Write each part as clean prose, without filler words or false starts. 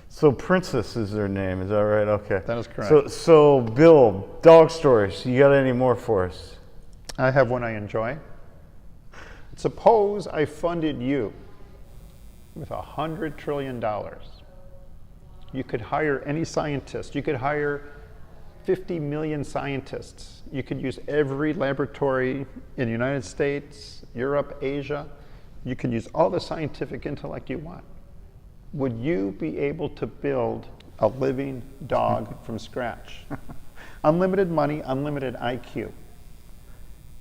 So Princess is their name, is that right? Okay. That is correct. So Bill, dog stories, you got any more for us? I have one I enjoy. Suppose I funded you with $100 trillion. You could hire any scientist. You could hire 50 million scientists. You could use every laboratory in the United States, Europe, Asia. You could use all the scientific intellect you want. Would you be able to build a living dog from scratch? Unlimited money, unlimited IQ.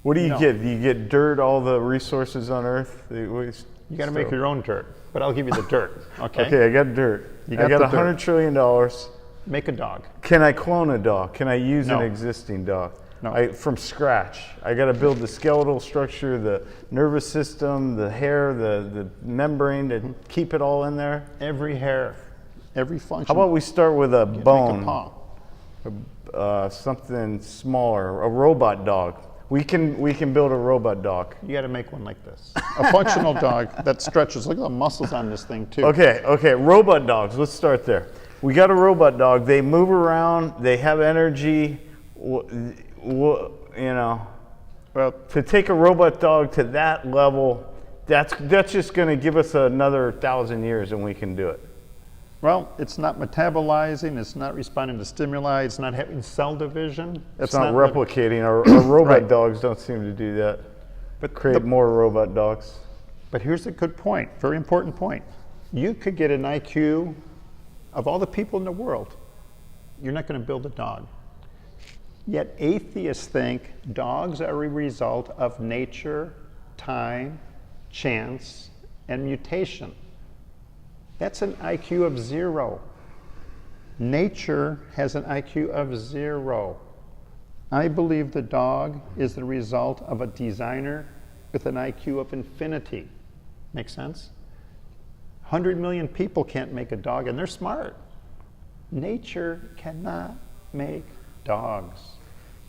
What do you get? Do you get dirt, all the resources on Earth? You got to make your own dirt, but I'll give you the dirt, okay? Okay, I got dirt. I got $100 trillion. Make a dog. Can I clone a dog? Can I use No. an existing dog? No. From scratch. I got to build the skeletal structure, the nervous system, the hair, the membrane to keep it all in there. Every hair, every function. How about we start with a bone? Make a paw. Something smaller, a robot dog. We can build a robot dog. You got to make one like this. A functional dog that stretches. Look at the muscles on this thing too. Okay, robot dogs. Let's start there. We got a robot dog. They move around. They have energy. Well, to take a robot dog to that level, that's just going to give us another 1,000 years, and we can do it. Well, it's not metabolizing. It's not responding to stimuli. It's not having cell division. It's not replicating. Our robot Right. dogs don't seem to do that. But Create more robot dogs. But here's a good point, very important point. You could get an IQ of all the people in the world. You're not going to build a dog. Yet atheists think dogs are a result of nature, time, chance, and mutation. That's an IQ of 0. Nature has an IQ of 0. I believe the dog is the result of a designer with an IQ of infinity. Make sense? 100 million people can't make a dog, and they're smart. Nature cannot make dogs.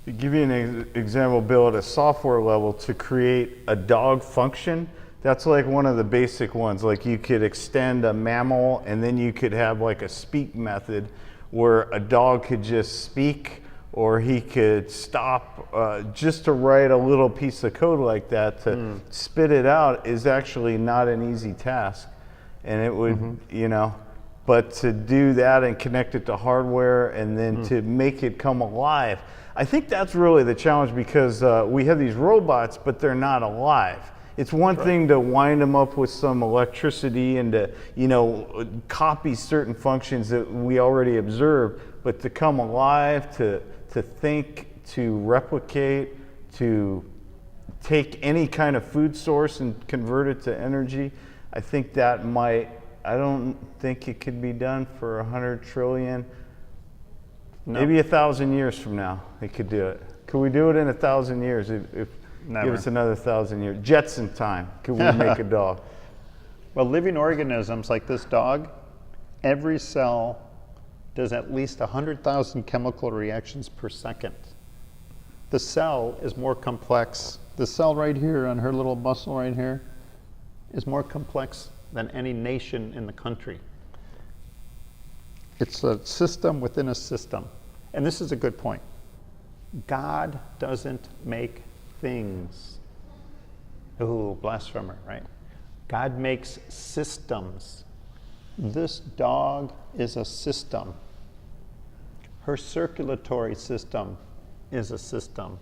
To give you an example, Bill, at a software level, to create a dog function, that's like one of the basic ones. Like you could extend a mammal, and then you could have like a speak method where a dog could just speak, or he could stop. Just to write a little piece of code like that to spit it out is actually not an easy task. And it would, but to do that and connect it to hardware and then to make it come alive, I think that's really the challenge, because we have these robots, but they're not alive. It's one thing to wind them up with some electricity and to, copy certain functions that we already observe, but to come alive, to think, to replicate, to take any kind of food source and convert it to energy, I think I don't think it could be done for 100 trillion. No. Maybe 1,000 years from now, they could do it. Could we do it in 1,000 years? If Never. Give us another 1,000 years. Jetson time. Could we make a dog? Well, living organisms like this dog, every cell does at least 100,000 chemical reactions per second. The cell is more complex. The cell right here on her little muscle right here is more complex than any nation in the country. It's a system within a system. And this is a good point. God doesn't make things. Ooh, blasphemer, right? God makes systems. This dog is a system. Her circulatory system is a system.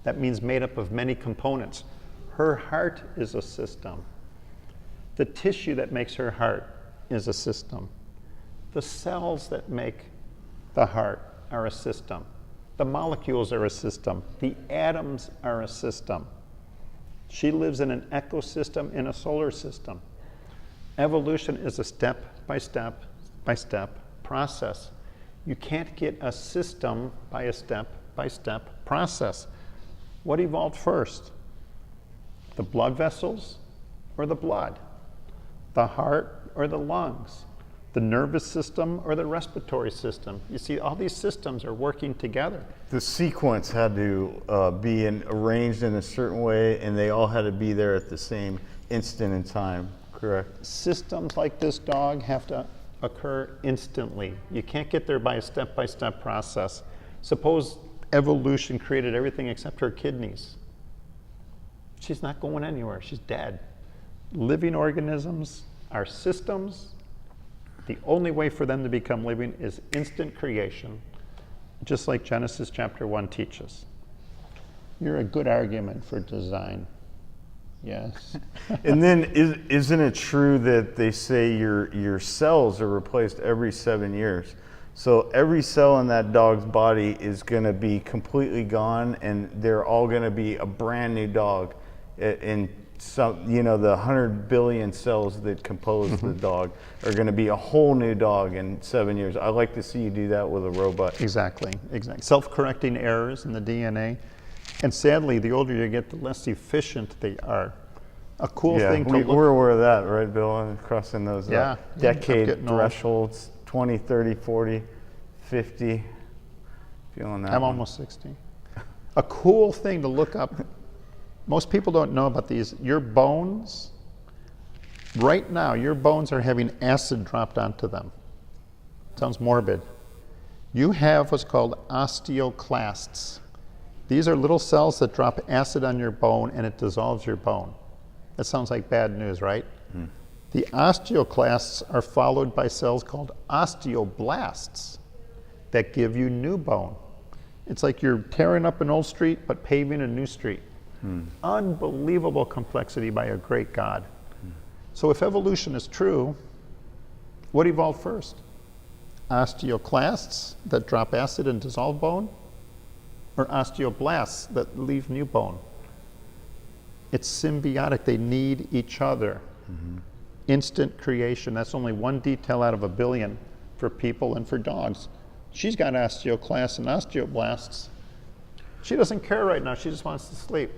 That means made up of many components. Her heart is a system. The tissue that makes her heart is a system. The cells that make the heart are a system. The molecules are a system. The atoms are a system. She lives in an ecosystem in a solar system. Evolution is a step-by-step process. You can't get a system by a step-by-step process. What evolved first? The blood vessels or the blood? The heart or the lungs? The nervous system or the respiratory system? You see, all these systems are working together. The sequence had to be arranged in a certain way, and they all had to be there at the same instant in time, correct? Systems like this dog have to occur instantly. You can't get there by a step-by-step process. Suppose evolution created everything except her kidneys. She's not going anywhere. She's dead. Living organisms are systems. The only way for them to become living is instant creation, just like Genesis chapter 1 teaches. You're a good argument for design. Yes. And then isn't it true that they say your cells are replaced every 7 years? So every cell in that dog's body is going to be completely gone, and they're all going to be a brand new dog. In some, the 100 billion cells that compose the dog are going to be a whole new dog in 7 years. I like to see you do that with a robot. Exactly. Self-correcting errors in the DNA. And sadly, the older you get, the less efficient they are. A cool thing to look... We're aware of that, right, Bill? Crossing those decade thresholds, 20, 30, 40, 50. Feeling that I'm one. almost 60. A cool thing to look up, most people don't know about these. Your bones, right now, your bones are having acid dropped onto them. Sounds morbid. You have what's called osteoclasts. These are little cells that drop acid on your bone and it dissolves your bone. That sounds like bad news, right? The osteoclasts are followed by cells called osteoblasts that give you new bone. It's like you're tearing up an old street but paving a new street. Unbelievable complexity by a great God. So if evolution is true, what evolved first? Osteoclasts that drop acid and dissolve bone? Or osteoblasts that leave new bone? It's symbiotic. They need each other. Instant creation. That's only one detail out of a billion for people and for dogs. She's got osteoclasts and osteoblasts. She doesn't care right now. She just wants to sleep.